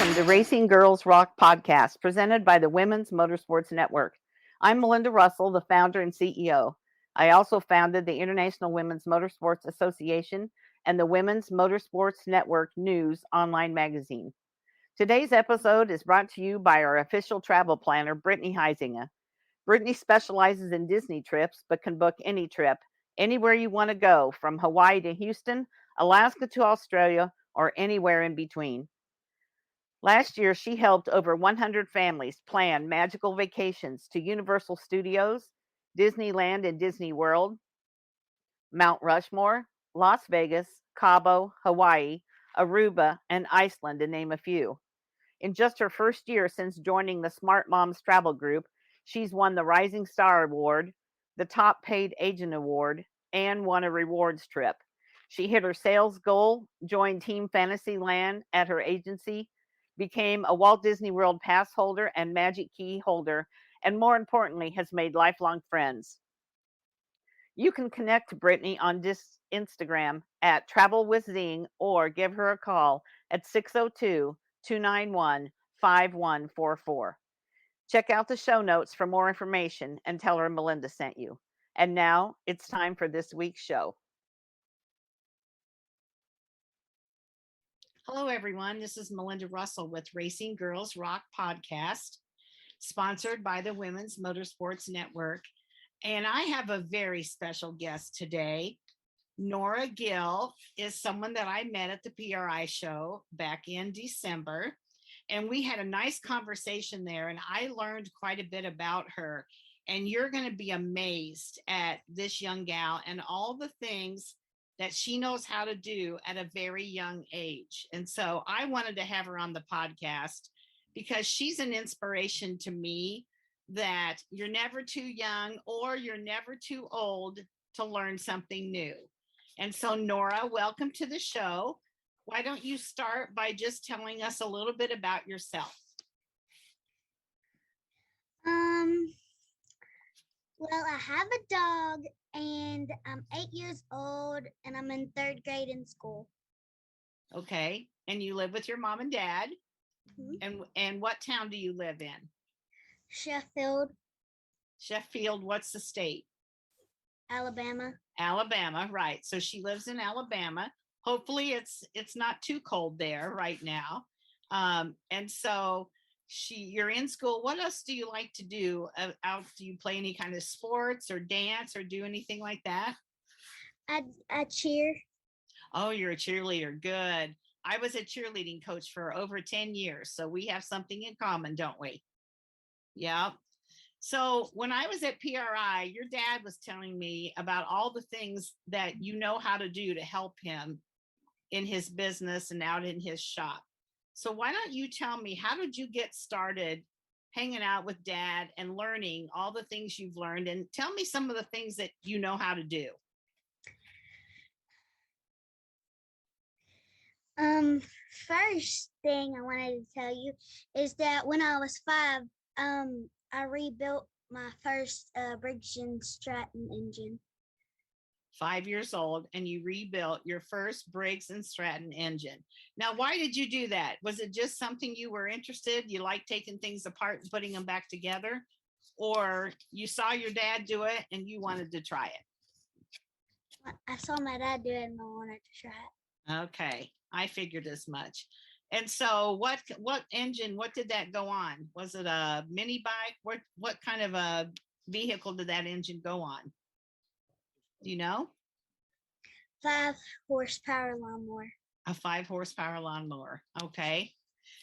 Welcome to Racing Girls Rock podcast, presented by the Women's Motorsports Network. I'm Melinda Russell, the founder and CEO. I also founded the International Women's Motorsports Association and the Women's Motorsports Network News online magazine. Today's episode is brought to you by our official travel planner, Brittany Heisinger. Brittany specializes in Disney trips, but can book any trip, anywhere you want to go, from Hawaii to Houston, Alaska to Australia, or anywhere in between. Last year, she helped over 100 families plan magical vacations to Universal Studios, Disneyland and Disney World, Mount Rushmore, Las Vegas, Cabo, Hawaii, Aruba, and Iceland, to name a few. In just her first year since joining the Smart Moms Travel Group, she's won the Rising Star Award, the Top Paid Agent Award, and won a rewards trip. She hit her sales goal, joined Team Fantasyland at her agency, became a Walt Disney World pass holder and Magic Key holder, and more importantly, has made lifelong friends. You can connect to Brittany on Instagram at Travel with Zing or give her a call at 602-291-5144. Check out the show notes for more information and tell her Melinda sent you. And now it's time for this week's show. Hello, everyone. This is Melinda Russell with Racing Girls Rock podcast, sponsored by the Women's Motorsports Network. And I have a very special guest today. Nora Gill is someone that I met at the PRI show back in December. And we had a nice conversation there, and I learned quite a bit about her. And you're going to be amazed at this young gal and all the things that she knows how to do at a very young age. And so I wanted to have her on the podcast because she's an inspiration to me that you're never too young or you're never too old to learn something new. And so, Nora, welcome to the show. Why don't you start by just telling us a little bit about yourself? Well, I have a dog and I'm 8 years old and I'm in 3rd grade in school. Okay. And you live with your mom and dad? Mm-hmm. And what town do you live in? Sheffield, what's the state? Alabama. Alabama, right. So she lives in Alabama. Hopefully it's not too cold there right now. And so you're in school. What else do you like to do out? Do you play any kind of sports or dance or do anything like that? I cheer. Oh, you're a cheerleader. Good. I was a cheerleading coach for over 10 years. So we have something in common, don't we? Yeah. So when I was at PRI, your dad was telling me about all the things that you know how to do to help him in his business and out in his shop. So why don't you tell me, how did you get started hanging out with dad and learning all the things you've learned? And tell me some of the things that you know how to do. First thing I wanted to tell you is that when I was 5, I rebuilt my first Briggs & Stratton engine. 5 years old, and you rebuilt your first Briggs & Stratton engine. Now, why did you do that? Was it just something you were interested? You like taking things apart and putting them back together? Or you saw your dad do it and you wanted to try it? I saw my dad do it and I wanted to try it. Okay, I figured as much. And so what engine, what did that go on? Was it a mini bike? What kind of a vehicle did that engine go on? Do you know? 5 horsepower lawnmower. A 5 horsepower lawnmower. Okay.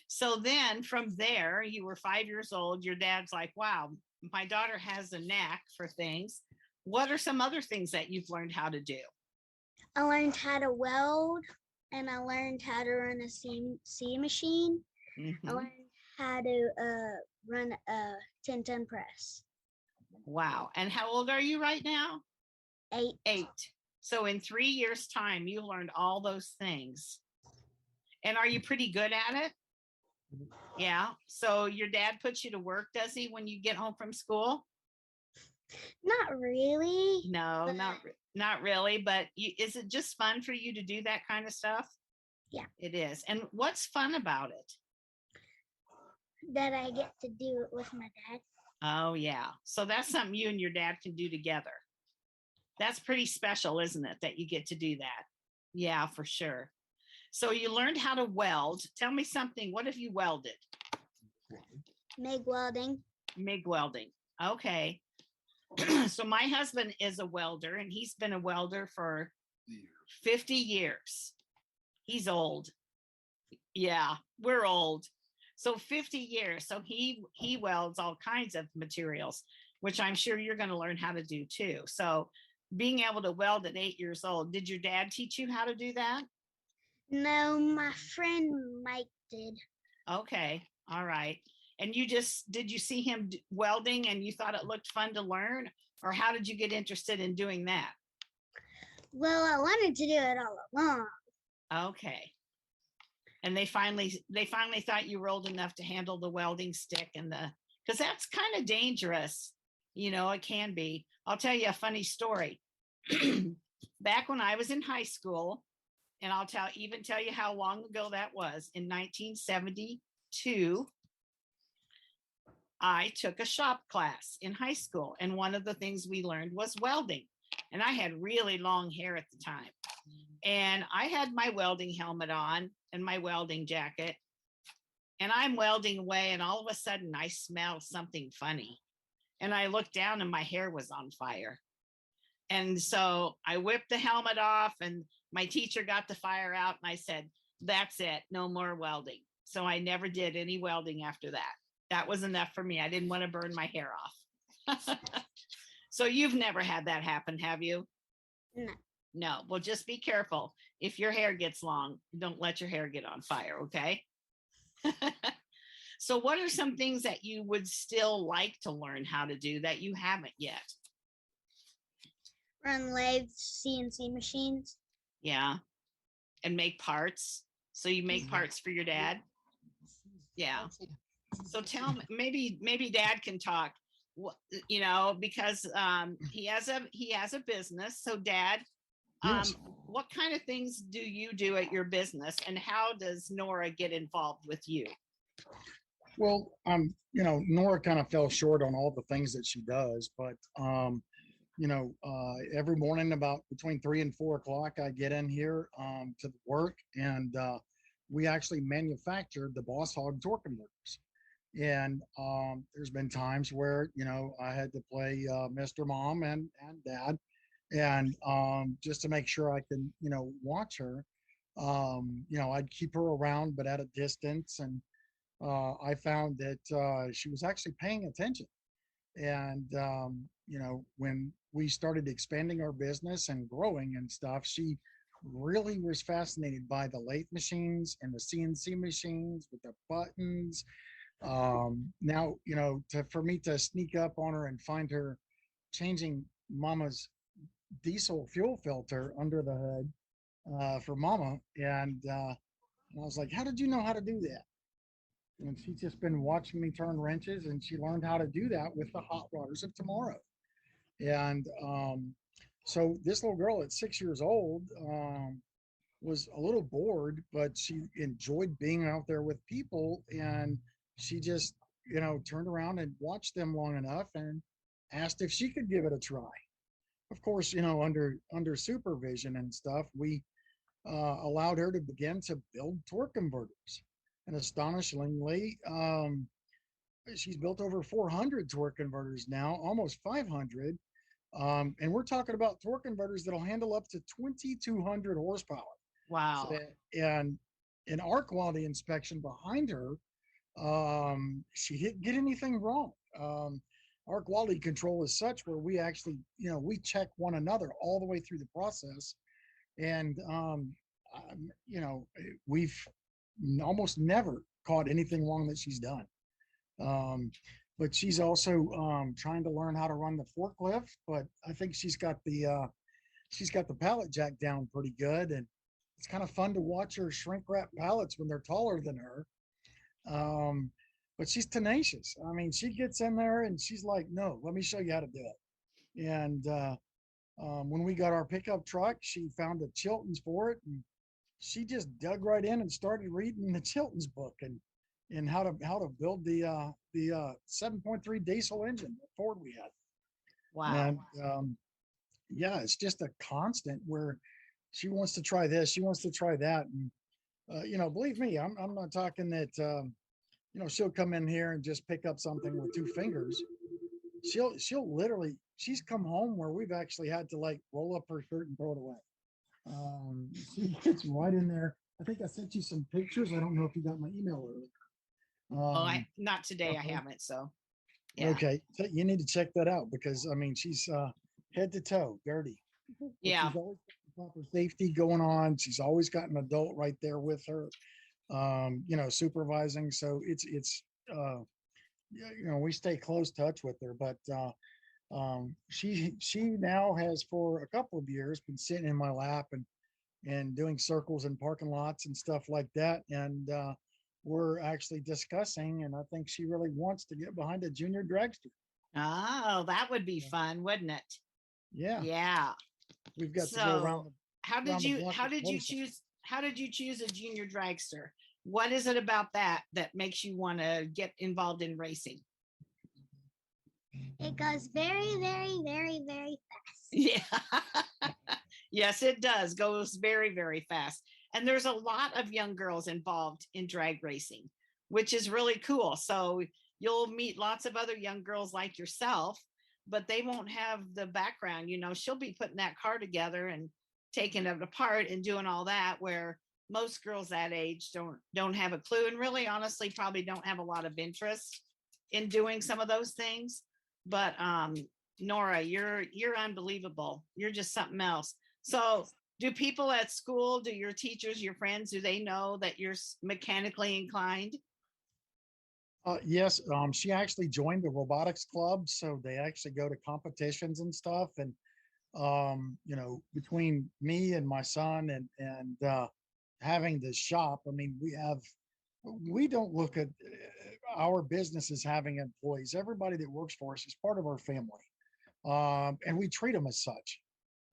So then from there, you were 5 years old. Your dad's like, wow, my daughter has a knack for things. What are some other things that you've learned how to do? I learned how to weld, and I learned how to run a C machine. Mm-hmm. I learned how to run a 10-ton press. Wow. And how old are you right now? 8. 8. So in 3 years' time, you learned all those things. And are you pretty good at it? Yeah. So your dad puts you to work, does he, when you get home from school? Not really. No, not really. But is it just fun for you to do that kind of stuff? Yeah. It is. And what's fun about it? that I get to do it with my dad. Oh, yeah. So that's something you and your dad can do together. That's pretty special, isn't it? That you get to do that. Yeah, for sure. So you learned how to weld. Tell me something. What have you welded? MIG welding. MIG welding. Okay. So my husband is a welder and he's been a welder for 50 years. He's old. Yeah, we're old. So 50 years. So he welds all kinds of materials, which I'm sure you're going to learn how to do too. So being able to weld at 8 years old, did your dad teach you how to do that? No, my friend Mike did. Okay. All right. And did you see him welding and you thought it looked fun to learn? Or how did you get interested in doing that? Well, I wanted to do it all along. Okay. And they finally thought you were old enough to handle the welding stick because that's kind of dangerous. It can be. I'll tell you a funny story. Back when I was in high school, and I'll tell you how long ago that was. In 1972, I took a shop class in high school, and one of the things we learned was welding. And I had really long hair at the time. And I had my welding helmet on and my welding jacket. And I'm welding away, and all of a sudden I smell something funny. And I looked down and my hair was on fire. And so I whipped the helmet off, and my teacher got the fire out, and I said, that's it, no more welding. So I never did any welding after that. That was enough for me. I didn't want to burn my hair off. So you've never had that happen, have you? No. No. Well, just be careful. If your hair gets long, don't let your hair get on fire, okay? So what are some things that you would still like to learn how to do that you haven't yet? Run lathes, CNC machines. Yeah. And make parts. So you make parts for your dad? Yeah. So tell me, maybe dad can talk, because he has a business. So dad, Yes. what kind of things do you do at your business, and how does Nora get involved with you? Well, Nora kind of fell short on all the things that she does, but every morning about between 3 and 4 o'clock, I get in here to work, and we actually manufacture the Boss Hog torque converters. And there's been times where I had to play Mr. Mom and Dad, and just to make sure I can watch her. I'd keep her around, but at a distance, and I found that she was actually paying attention. And when we started expanding our business and growing and stuff, she really was fascinated by the lathe machines and the CNC machines with the buttons. Now, for me to sneak up on her and find her changing Mama's diesel fuel filter under the hood for Mama, and I was like, "How did you know how to do that?" And she's just been watching me turn wrenches, and she learned how to do that with the hot rodders of tomorrow. And so this little girl at 6 years old was a little bored, but she enjoyed being out there with people, and she just turned around and watched them long enough and asked if she could give it a try. Of course, under supervision and stuff, we allowed her to begin to build torque converters. And astonishingly, she's built over 400 torque converters now, almost 500. And we're talking about torque converters that'll handle up to 2,200 horsepower. Wow. So, and an air quality inspection behind her, she didn't get anything wrong. Our quality control is such where we actually, we check one another all the way through the process. And, we've almost never caught anything wrong that she's done. But she's also trying to learn how to run the forklift, but I think she's got the pallet jack down pretty good. And it's kind of fun to watch her shrink wrap pallets when they're taller than her. But she's tenacious. I mean, she gets in there and she's like, "No, let me show you how to do it." And when we got our pickup truck, she found the Chiltons for it, and she just dug right in and started reading the Chiltons book. And and how to build the 7.3 diesel engine that Ford we had. Wow. And yeah, it's just a constant where she wants to try this, she wants to try that. And believe me, I'm not talking that she'll come in here and just pick up something with 2 fingers. She'll literally, she's come home where we've actually had to like roll up her shirt and throw it away. She gets right in there. I think I sent you some pictures. I don't know if you got my email earlier. Oh, not today. I haven't. So yeah. Okay, so you need to check that out because I mean she's head to toe dirty. But Yeah. she's always got the proper safety going on. She's always got an adult right there with her, supervising. So it's we stay close touch with her. But she now has for a couple of years been sitting in my lap and doing circles in parking lots and stuff like that. And we're actually discussing, and I think she really wants to get behind a junior dragster. Oh, that would be fun, wouldn't it? Yeah, Yeah. we've got to go around. So how did you choose a junior dragster? What is it about that makes you want to get involved in racing? It goes very, very, very, very fast. Yeah. Yes, it does. Goes very, very fast. And there's a lot of young girls involved in drag racing, which is really cool. So you'll meet lots of other young girls like yourself, but they won't have the background. She'll be putting that car together and taking it apart and doing all that, where most girls that age don't have a clue, and really honestly probably don't have a lot of interest in doing some of those things. But Nora, you're unbelievable. You're just something else. So do people at school, do your teachers, your friends, do they know that you're mechanically inclined? Yes, she actually joined the robotics club, so they actually go to competitions and stuff. And between me and my son and having this shop, I mean, we don't look at our business as having employees. Everybody that works for us is part of our family, and we treat them as such.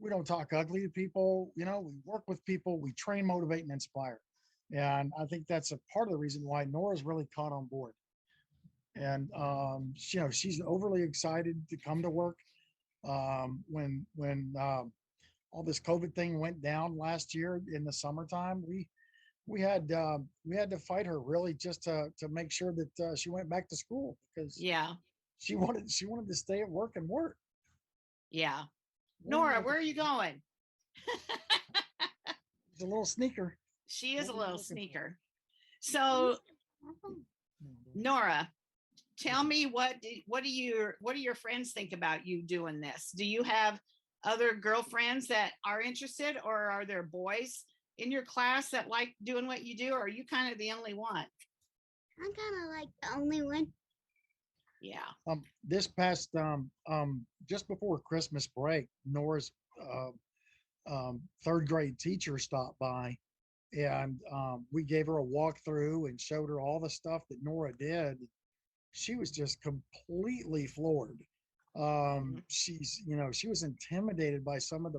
We don't talk ugly to people. We work with people. We train, motivate, and inspire. And I think that's a part of the reason why Nora's really caught on board. And she's overly excited to come to work. When all this COVID thing went down last year in the summertime, we had to fight her really just to make sure that she went back to school, because Yeah. she wanted to stay at work and work. Yeah. Nora, where are you going? She's a little sneaker. She is a little sneaker. So Nora, tell me what do your friends think about you doing this? Do you have other girlfriends that are interested, or are there boys in your class that like doing what you do, or are you kind of the only one? I'm kind of like the only one. Yeah. This past just before Christmas break, Nora's third grade teacher stopped by, and we gave her a walkthrough and showed her all the stuff that Nora did. She was just completely floored. She was intimidated by some of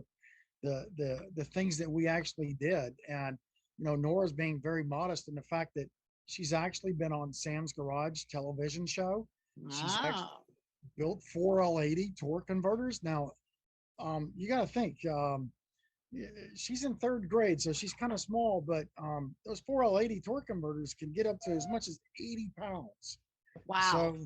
the things that we actually did. And Nora's being very modest in the fact that she's actually been on Sam's Garage television show. She's actually built 4L80 torque converters. Now, you got to think, she's in third grade, so she's kind of small, but those 4L80 torque converters can get up to as much as 80 pounds. Wow. So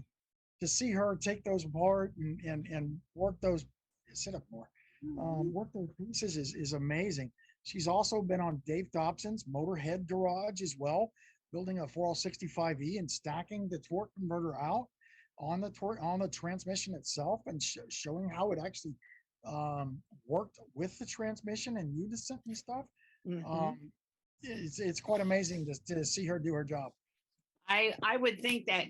to see her take those apart and work those, sit up more, work those pieces is amazing. She's also been on Dave Dobson's Motorhead Garage as well, building a 4L65E and stacking the torque converter out on the transmission itself, and showing how it actually worked with the transmission and unison and stuff. It's quite amazing to see her do her job. I would think that,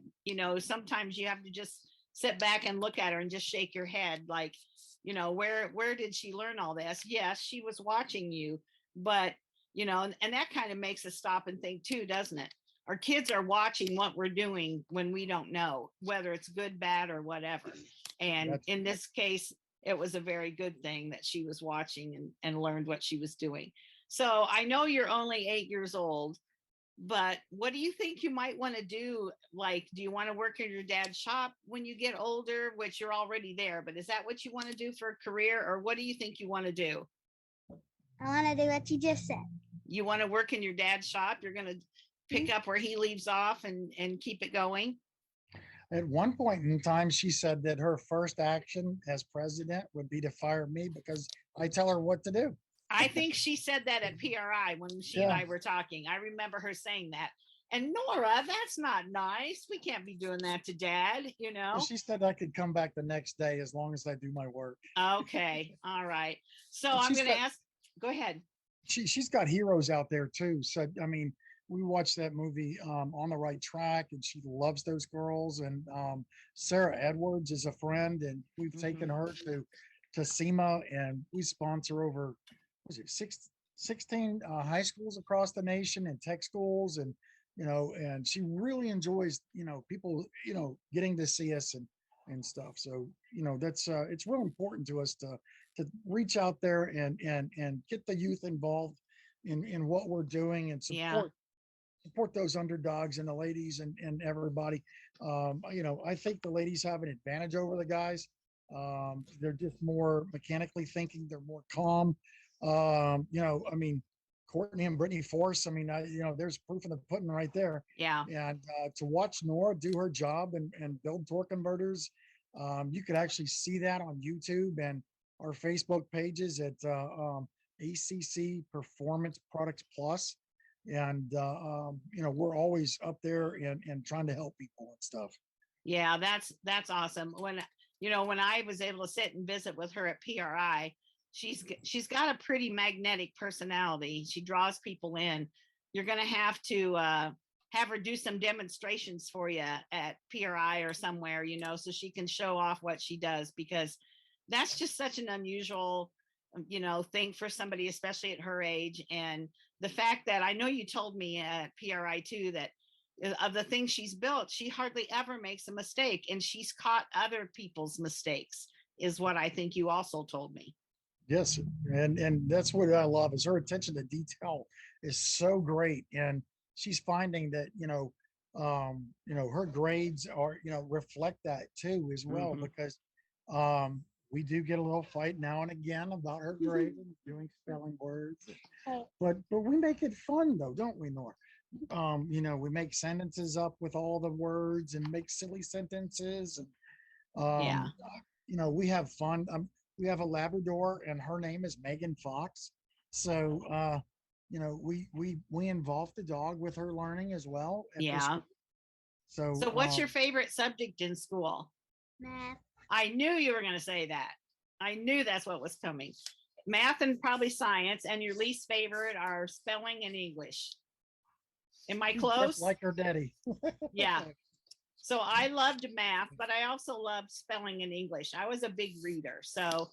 sometimes you have to just sit back and look at her and just shake your head like, where did she learn all this? Yes, she was watching you, but, and that kind of makes us stop and think too, doesn't it? Our kids are watching what we're doing when we don't know whether it's good, bad, or whatever. And in this case, it was a very good thing that she was watching and learned what she was doing. So I know you're only 8 years old, But what do you think you might want to do? Like, do you want to work in your dad's shop when you get older, which you're already there, but is that what you want to do for a career, or what do you think you want to do? I want to do what you just said. You want to work in your dad's shop? You're going to pick up where he leaves off and keep it going? At one point in time, she said that her first action as president would be to fire me because I tell her what to do. I think she said that at PRI when she and Yeah. I were talking. I remember her saying that. And Nora, that's not nice. We can't be doing that to dad, you know? But she said I could come back the next day as long as I do my work. Okay. All right. So And I'm she's going to got ask, go ahead. she's got heroes out there too. So I mean, we watched that movie On the Right Track, and she loves those girls. And Sarah Edwards is a friend, and we've taken her to SEMA, and we sponsor over was it 16 high schools across the nation and tech schools, and and she really enjoys people getting to see us and stuff. So that's it's real important to us to reach out there and get the youth involved in what we're doing and Yeah. support those underdogs and the ladies and everybody. I think the ladies have an advantage over the guys. They're just more mechanically thinking. They're more calm. I mean, Courtney and Brittany Force. I mean, there's proof in the pudding right there. Yeah. And to watch Nora do her job and build torque converters, you could actually see that on YouTube and our Facebook pages at ACC Performance Products Plus. And we're always up there and trying to help people and stuff. Yeah, that's awesome. When I was able to sit and visit with her at PRI, she's got a pretty magnetic personality. She draws people in. You're going to have her do some demonstrations for you at PRI or somewhere, so she can show off what she does, because that's just such an unusual thing for somebody, especially at her age. And the fact that I know you told me at PRI too, that of the things she's built, she hardly ever makes a mistake, and she's caught other people's mistakes, is what I think you also told me. Yes, and that's what I love is her attention to detail is so great, and she's finding that her grades are reflect that too as well, because we do get a little fight now and again about her grading, doing spelling words, but we make it fun though, don't we, Nora? We make sentences up with all the words and make silly sentences, and Yeah. we have fun. We have a Labrador, and her name is Megan Fox. So, we involve the dog with her learning as well. Yeah. So what's your favorite subject in school? Math. I knew you were going to say that. I knew that's what was coming. Math and probably science, and your least favorite are spelling and English. Am I close? Just like her daddy. Yeah. So I loved math, but I also loved spelling and English. I was a big reader. So,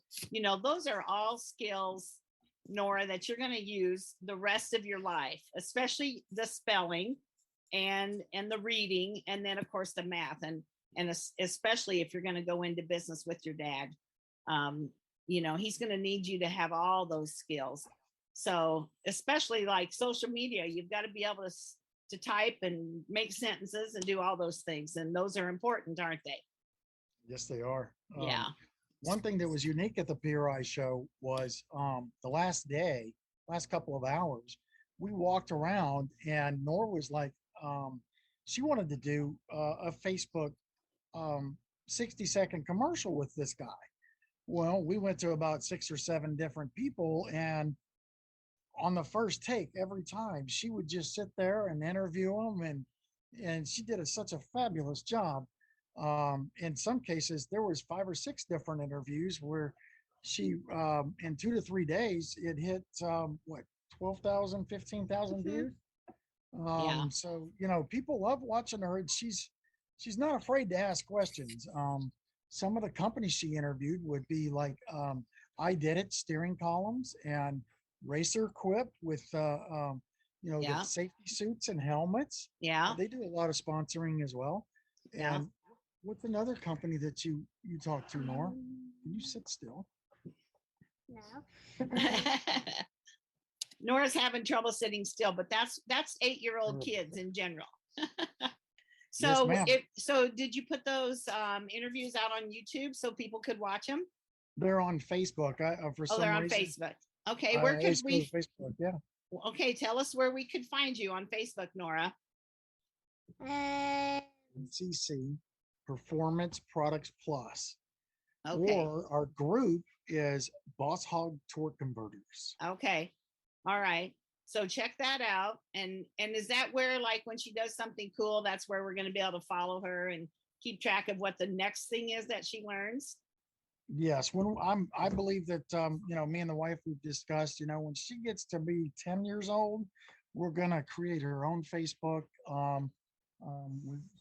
those are all skills, Nora, that you're going to use the rest of your life, especially the spelling and the reading, and then of course the math, and especially if you're going to go into business with your dad. He's going to need you to have all those skills. So especially like social media, you've got to be able to type and make sentences and do all those things. And those are important, aren't they? Yes, they are. Yeah. One thing that was unique at the PRI show was the last couple of hours, we walked around, and Nora was like, she wanted to do a Facebook 60-second commercial with this guy. Well, we went to about 6 or 7 different people, and on the first take, every time she would just sit there and interview them, and she did such a fabulous job. In some cases, there was 5 or 6 different interviews where she, in 2 to 3 days, it hit 12,000, 15,000 views. Yeah. So people love watching her, and she's not afraid to ask questions. Some of the companies she interviewed would be like I Did It steering columns and Racer Quip with the safety suits and helmets. Yeah. They do a lot of sponsoring as well. Yeah. And what's another company that you talk to, Nora? Can you sit still? No. Nora's having trouble sitting still, but that's 8-year-old kids in general. Yes, So ma'am. so did you put those interviews out on YouTube so people could watch them? They're on Facebook. For Oh, they're some on reason, Facebook. Okay, I where could always go to we? Facebook. Yeah. Okay, tell us where we could find you on Facebook, Nora. CC Performance Products Plus, Okay. or our group is Boss Hog Torque Converters. Okay. All right. So check that out. And is that where, like, when she does something cool, that's where we're going to be able to follow her and keep track of what the next thing is that she learns? Yes, I believe that me and the wife, we've discussed, when she gets to be 10 years old, we're gonna create her own Facebook.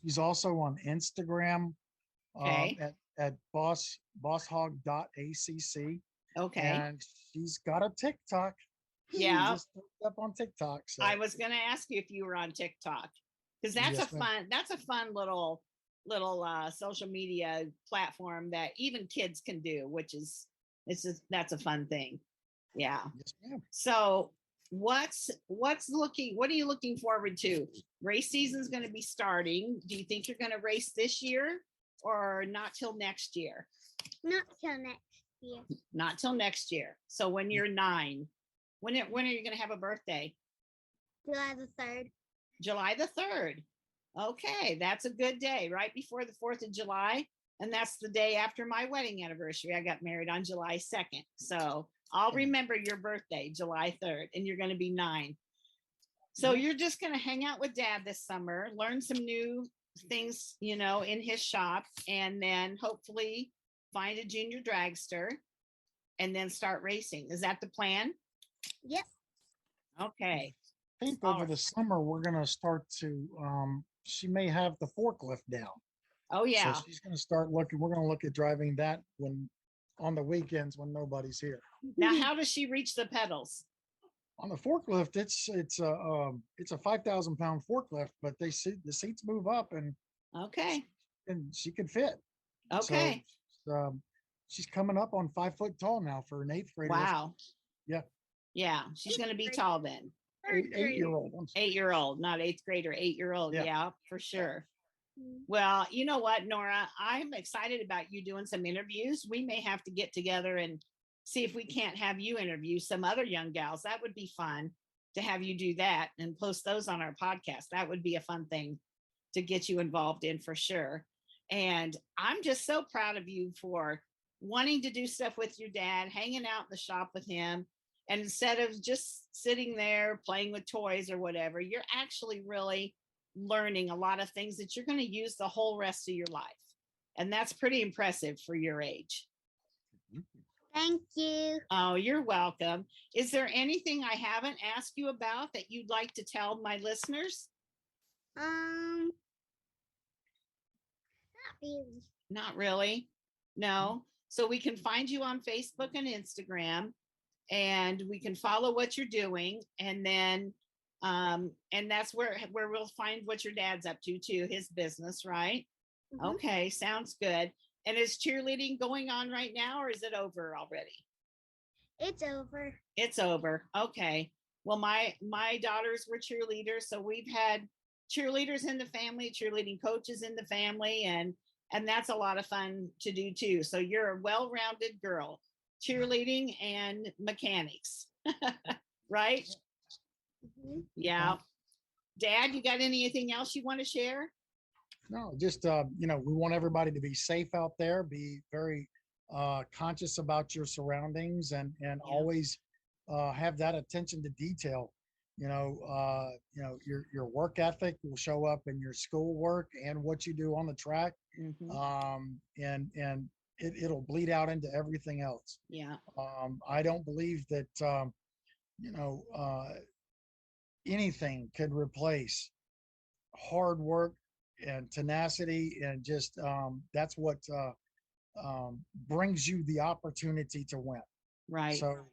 She's also on Instagram Okay. at bosshog.acc, Okay. and she's got a TikTok. Yeah. Just up on TikTok. So I was going to ask you if you were on TikTok, because that's yes, ma'am. that's a fun little social media platform that even kids can do, which is that's a fun thing. Yeah. Yes, ma'am. So what are you looking forward to? Race season's going to be starting. Do you think you're going to race this year or not till next year? Not till next year. Not till next year. So when you're 9, when are you going to have a birthday? July the 3rd. July the 3rd. Okay, that's a good day, right before the 4th of July. And that's the day after my wedding anniversary. I got married on July 2nd. So I'll remember your birthday, July 3rd, and you're going to be 9. So you're just going to hang out with Dad this summer, learn some new things, in his shop, and then hopefully find a junior dragster and then start racing. Is that the plan? Yep. Okay. I think over the summer we're gonna start to. She may have the forklift down. Oh yeah. So she's gonna start looking. We're gonna look at driving that when on the weekends when nobody's here. Now, how does she reach the pedals? On the forklift, it's a 5,000-pound forklift, but the seats move up and okay, and she can fit. Okay. So, she's coming up on 5 foot tall now for an 8th grader. Wow. Yeah. Yeah, she's going to be tall then. 8-year-old. 8-year-old, not 8th grader, 8-year-old. Yeah, for sure. Well, you know what, Nora, I'm excited about you doing some interviews. We may have to get together and see if we can't have you interview some other young gals. That would be fun to have you do that and post those on our podcast. That would be a fun thing to get you involved in for sure. And I'm just so proud of you for wanting to do stuff with your dad, hanging out in the shop with him. And instead of just sitting there playing with toys or whatever, you're actually really learning a lot of things that you're going to use the whole rest of your life. And that's pretty impressive for your age. Thank you. Oh, you're welcome. Is there anything I haven't asked you about that you'd like to tell my listeners? Not really. Not really. No. So we can find you on Facebook and Instagram, and we can follow what you're doing, and then and that's where we'll find what your dad's up to too, his business, right? Mm-hmm. Okay, sounds good. And is cheerleading going on right now, or is it over already? It's over. It's over. Okay. Well, my daughters were cheerleaders, so we've had cheerleaders in the family, cheerleading coaches in the family, and that's a lot of fun to do too. So you're a well-rounded girl, cheerleading and mechanics, right? Mm-hmm. Yeah. Dad, you got anything else you want to share? No, just we want everybody to be safe out there, be very conscious about your surroundings, and always have that attention to detail. Your work ethic will show up in your schoolwork and what you do on the track. Mm-hmm. And it'll bleed out into everything else. Yeah. I don't believe that anything could replace hard work and tenacity, and just that's what brings you the opportunity to win. Right. So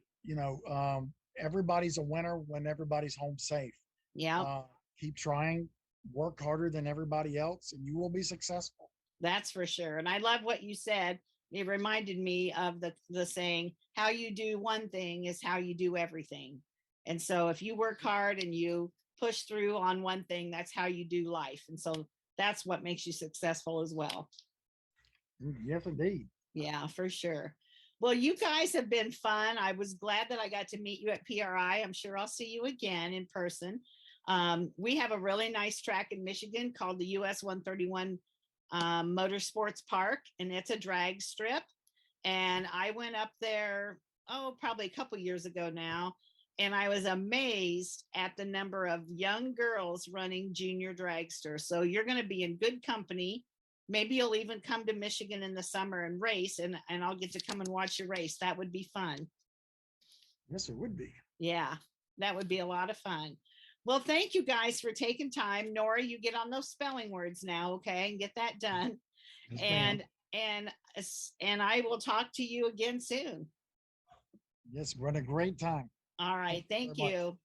everybody's a winner when everybody's home safe. Yeah. Keep trying, work harder than everybody else, and you will be successful. That's for sure. And I love what you said. It reminded me of the saying, how you do one thing is how you do everything. And so if you work hard and you push through on one thing, that's how you do life. And so that's what makes you successful as well. Yes, indeed. Yeah, for sure. Well, you guys have been fun. I was glad that I got to meet you at PRI. I'm sure I'll see you again in person. We have a really nice track in Michigan called the US 131 Motorsports Park, and it's a drag strip. And I went up there, probably a couple years ago now, and I was amazed at the number of young girls running junior dragster. So you're going to be in good company. Maybe you'll even come to Michigan in the summer and race, and I'll get to come and watch you race. That would be fun. Yes, it would be. Yeah, that would be a lot of fun. Well, thank you guys for taking time. Nora, you get on those spelling words now, okay, and get that done. Yes, and ma'am. and I will talk to you again soon. Yes, we're having a great time. All right, thank very much. you.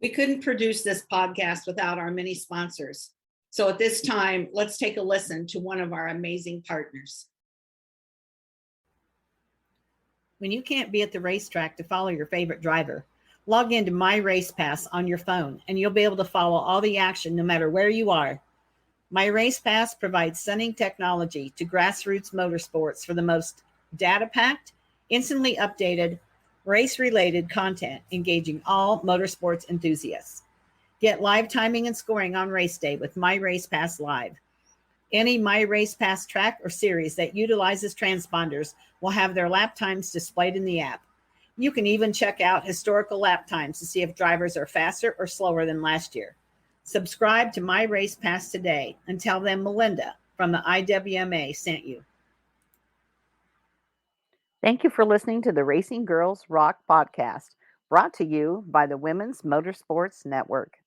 We couldn't produce this podcast without our many sponsors. So at this time, let's take a listen to one of our amazing partners. When you can't be at the racetrack to follow your favorite driver, log into My Race Pass on your phone and you'll be able to follow all the action no matter where you are. My Race Pass provides stunning technology to grassroots motorsports for the most data-packed, instantly updated, race-related content engaging all motorsports enthusiasts. Get live timing and scoring on race day with My Race Pass Live. Any My Race Pass track or series that utilizes transponders will have their lap times displayed in the app. You can even check out historical lap times to see if drivers are faster or slower than last year. Subscribe to My Race Pass today and tell them Melinda from the IWMA sent you. Thank you for listening to the Racing Girls Rock podcast, brought to you by the Women's Motorsports Network.